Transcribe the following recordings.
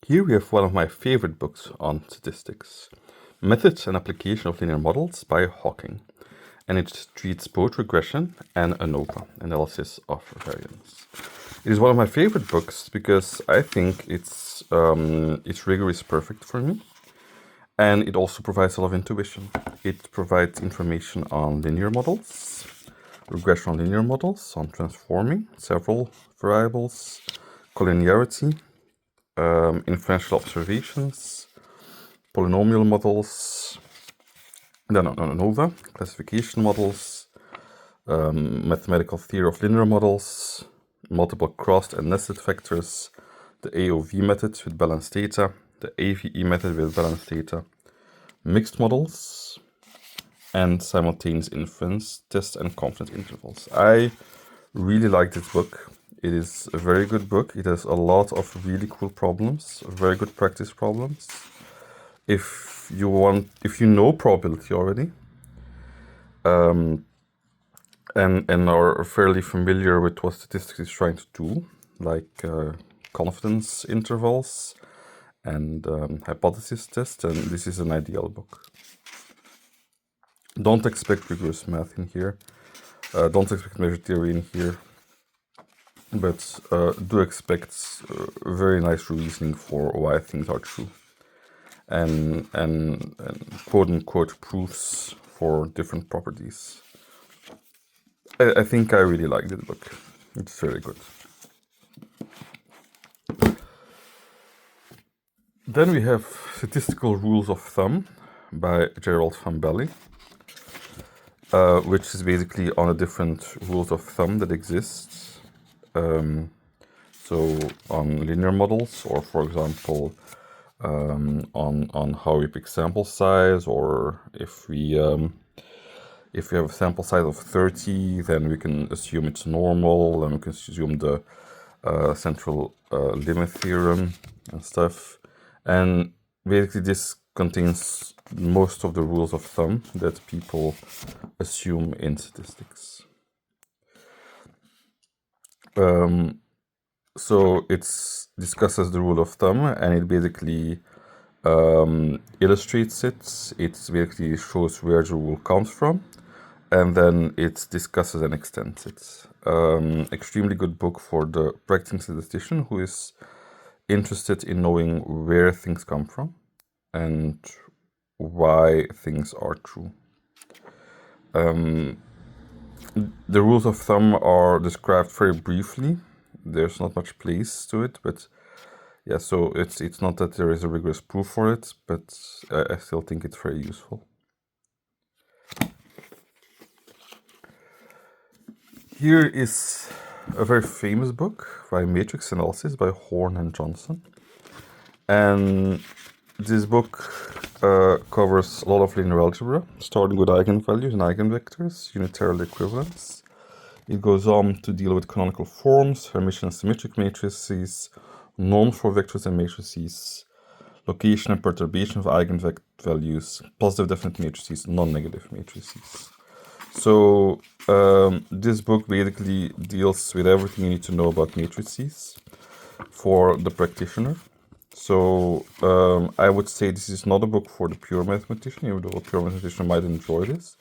Here we have one of my favorite books on statistics, Methods and Application of Linear Models by Hawking, and it treats both regression and ANOVA, analysis of variance. It is one of my favorite books because I think its rigor is perfect for me, and it also provides a lot of intuition. It provides information on linear models, regression on linear models, on transforming several variables, collinearity, inferential observations, polynomial models, then on ANOVA, classification models, mathematical theory of linear models, multiple crossed and nested vectors, the AOV method with balanced data, the AVE method with balanced data, mixed models, and simultaneous inference, test and confidence intervals. I really like this book. It is a very good book. It has a lot of really cool problems, very good practice problems. If you know probability already, and are fairly familiar with what statistics is trying to do, like confidence intervals and hypothesis tests, then this is an ideal book. Don't expect rigorous math in here. Don't expect measure theory in here. But do expect very nice reasoning for why things are true. And quote-unquote proofs for different properties. I think I really like this book. It's very good. Then we have Statistical Rules of Thumb by Gerald van Belly, which is basically on the different rules of thumb that exist. So on linear models, or for example, on how we pick sample size, or if we have a sample size of 30, then we can assume it's normal, and we can assume the central limit theorem and stuff. And basically this contains most of the rules of thumb that people assume in statistics. So it discusses the rule of thumb, and it basically illustrates it. It basically shows where the rule comes from, and then it discusses and extends it. Extremely good book for the practicing statistician who is interested in knowing where things come from and why things are true. The rules of thumb are described very briefly. There's not much place to it, but yeah, so it's not that there is a rigorous proof for it, but I still think it's very useful. Here is a very famous book by Matrix Analysis by Horn and Johnson. And this book covers a lot of linear algebra, starting with eigenvalues and eigenvectors, unitarily equivalence. It goes on to deal with canonical forms, Hermitian and symmetric matrices, norms for vectors and matrices, location and perturbation of eigenvalues, positive definite matrices, non-negative matrices. So this book basically deals with everything you need to know about matrices for the practitioner. So I would say this is not a book for the pure mathematician, even though a pure mathematician might enjoy this.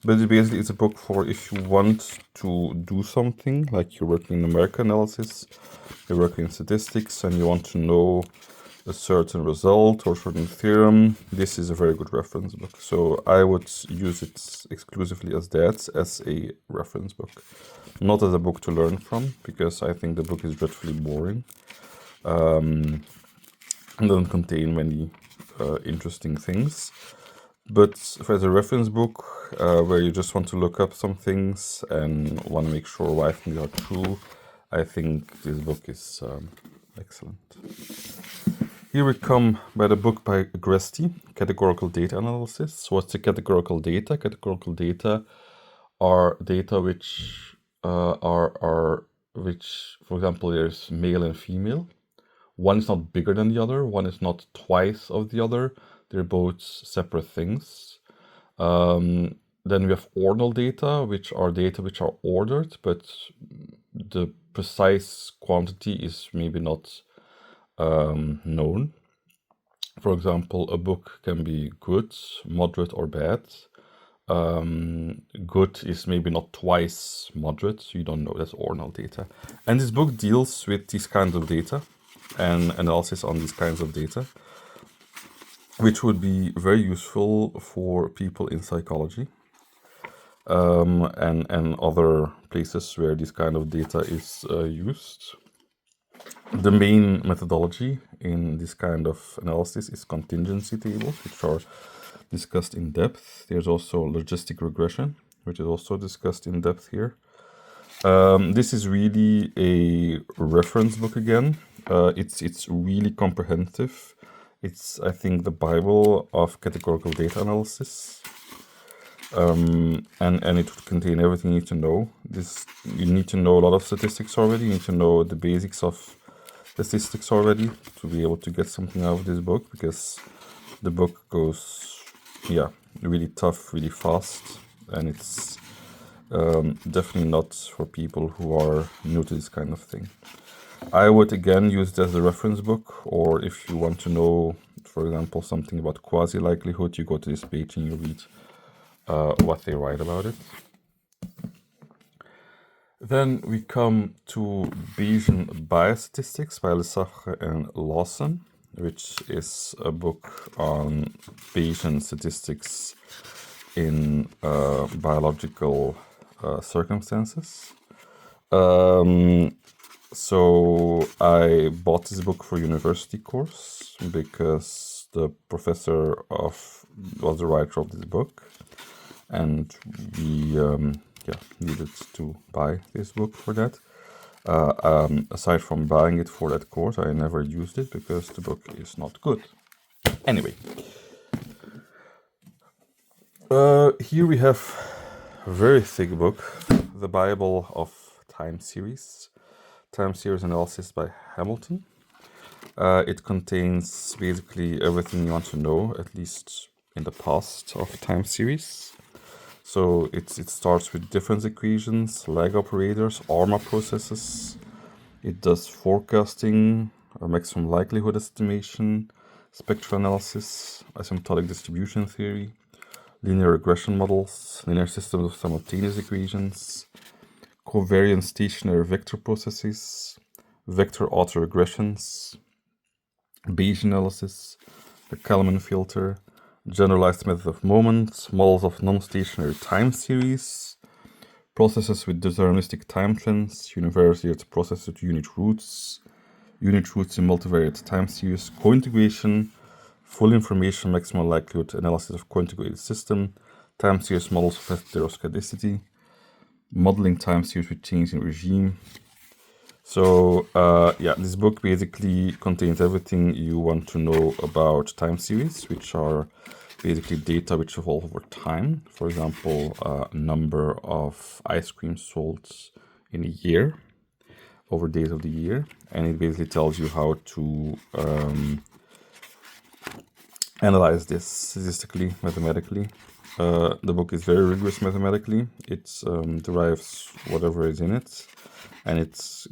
But it basically is a book for if you want to do something, like you're working in numerical analysis, you're working in statistics, and you want to know a certain result or certain theorem, this is a very good reference book. So I would use it exclusively as that, as a reference book. Not as a book to learn from, because I think the book is dreadfully boring. And doesn't contain many interesting things. But as a reference book, where you just want to look up some things and want to make sure why things are true, I think this book is excellent. Here we come by the book by Agresti, Categorical Data Analysis. So what's the categorical data? Categorical data are data which which, for example, there's male and female. One is not bigger than the other. One is not twice of the other. They're both separate things. Then we have ordinal data, which are data which are ordered, but the precise quantity is maybe not known. For example, a book can be good, moderate, or bad. Good is maybe not twice moderate, so you don't know, that's ordinal data. And this book deals with these kinds of data and analysis on these kinds of data, which would be very useful for people in psychology and other places where this kind of data is used. The main methodology in this kind of analysis is contingency tables, which are discussed in depth. There's also logistic regression, which is also discussed in depth here. This is really a reference book again. It's really comprehensive. It's, I think, the Bible of categorical data analysis. And it would contain everything you need to know. You need to know a lot of statistics already. You need to know the basics of statistics already to be able to get something out of this book, because the book goes, really tough, really fast, and it's definitely not for people who are new to this kind of thing. I would again use it as a reference book, or if you want to know, for example, something about quasi-likelihood, you go to this page and you read what they write about it. Then we come to Bayesian biostatistics by Lesavre and Lawson, which is a book on Bayesian statistics in biological circumstances. So I bought this book for university course because the professor was the writer of this book, and we needed to buy this book for that. Aside from buying it for that course, I never used it because the book is not good. Anyway, here we have a very thick book, The Bible of Time Series analysis by Hamilton. It contains basically everything you want to know, at least in the past, of time series. So it starts with difference equations, lag operators, ARMA processes. It does forecasting, maximum likelihood estimation, spectral analysis, asymptotic distribution theory, linear regression models, linear systems of simultaneous equations, covariant stationary vector processes, vector autoregressions, Bayesian analysis, the Kalman filter, generalized method of moments, models of non-stationary time series, processes with deterministic time trends, univariate processes with unit roots in multivariate time series, co-integration, full information maximum likelihood analysis of co-integrated system, time series models of heteroscedasticity, modeling time series with change in regime. So this book basically contains everything you want to know about time series, which are basically data which evolve over time. For example, number of ice cream sold in a year, over days of the year. And it basically tells you how to analyze this statistically, mathematically. The book is very rigorous mathematically. It derives whatever is in it, and it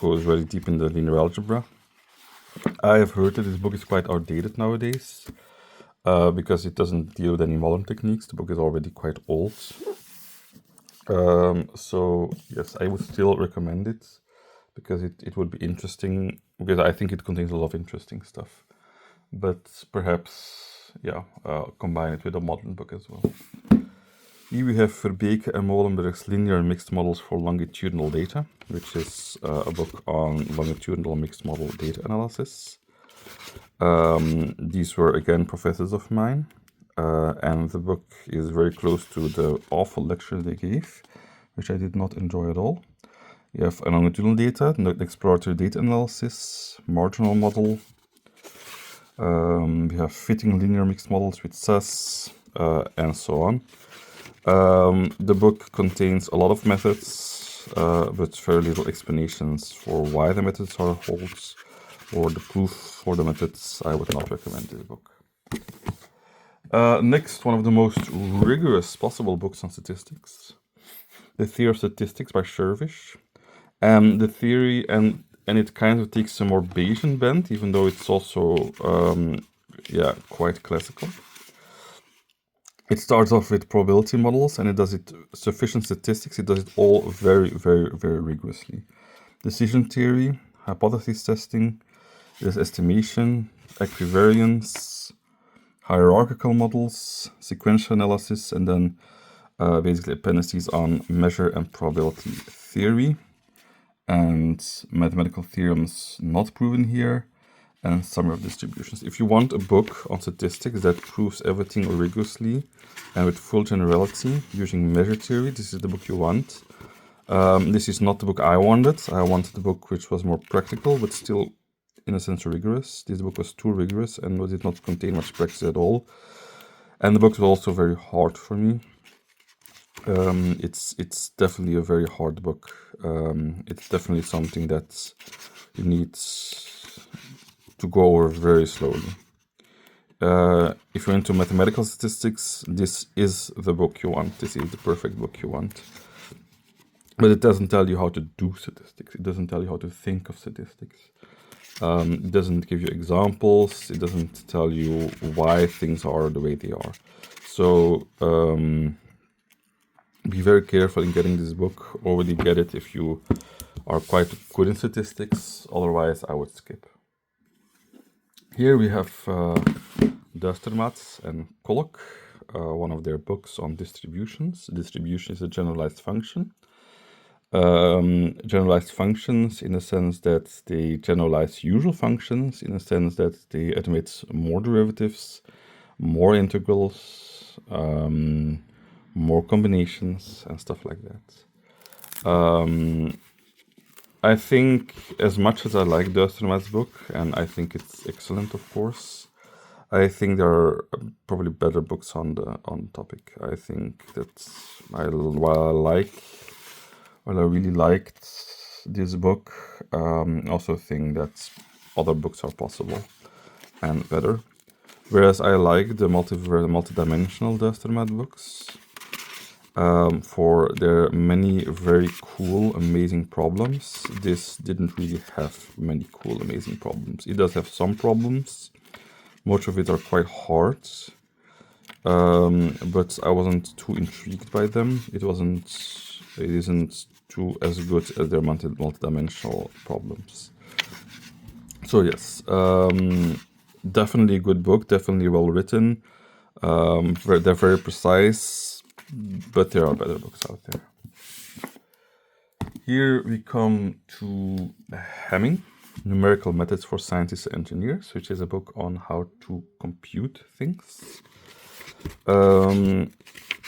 goes very deep in the linear algebra. I have heard that this book is quite outdated nowadays because it doesn't deal with any modern techniques. The book is already quite old. So yes, I would still recommend it because it would be interesting, because I think it contains a lot of interesting stuff. But perhaps, combine it with a modern book as well. Here we have Verbeke and Molenberg's Linear and Mixed Models for Longitudinal Data, which is a book on longitudinal mixed model data analysis. These were, again, professors of mine, and the book is very close to the awful lecture they gave, which I did not enjoy at all. You have longitudinal data, exploratory data analysis, marginal model. We have fitting linear mixed models with SAS, and so on. The book contains a lot of methods, but very little explanations for why the methods are holds, or the proof for the methods. I would not recommend this book. Next, one of the most rigorous possible books on statistics, The Theory of Statistics by Shervish. The theory and and it kind of takes a more Bayesian bent, even though it's also yeah, quite classical. It starts off with probability models, and it does it sufficient statistics. It does it all very, very, very rigorously. Decision theory, hypothesis testing, there's estimation, equivariance, hierarchical models, sequential analysis, and then basically appendices on measure and probability theory, and mathematical theorems not proven here, and summary of distributions. If you want a book on statistics that proves everything rigorously and with full generality using measure theory, this is the book you want. This is not the book I wanted. I wanted the book which was more practical, but still, in a sense, rigorous. This book was too rigorous and did not contain much practice at all. And the book was also very hard for me. It's definitely a very hard book. It's definitely something that you need to go over very slowly. If you're into mathematical statistics, this is the book you want. This is the perfect book you want. But it doesn't tell you how to do statistics. It doesn't tell you how to think of statistics. It doesn't give you examples. It doesn't tell you why things are the way they are. So be very careful in getting this book. Already get it if you are quite good in statistics. Otherwise, I would skip. Here we have Duistermaats and Kolk, one of their books on distributions. Distribution is a generalized function. Generalized functions in the sense that they generalize usual functions, in the sense that they admit more derivatives, more integrals, more combinations, and stuff like that. I think, as much as I like Duistermaats' book, and I think it's excellent, of course, I think there are probably better books on the topic. I think that while I really liked this book, I also think that other books are possible and better. Whereas I like the multidimensional Duistermaats books for their many very cool, amazing problems. This didn't really have many cool, amazing problems. It does have some problems. Most of it are quite hard, but I wasn't too intrigued by them. It isn't too as good as their multidimensional problems. So yes, definitely a good book, definitely well written. They're very precise, but there are better books out there. Here we come to Hamming, Numerical Methods for Scientists and Engineers, which is a book on how to compute things.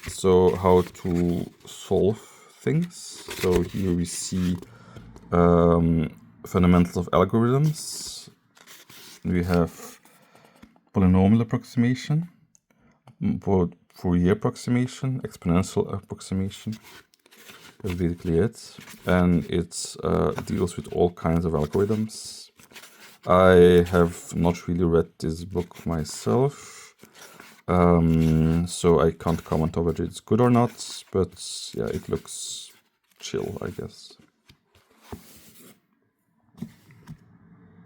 So how to solve things. So here we see fundamentals of algorithms. We have polynomial approximation, Fourier approximation, exponential approximation. That's basically it. And it deals with all kinds of algorithms. I have not really read this book myself, so I can't comment on whether it's good or not, but yeah, it looks chill, I guess.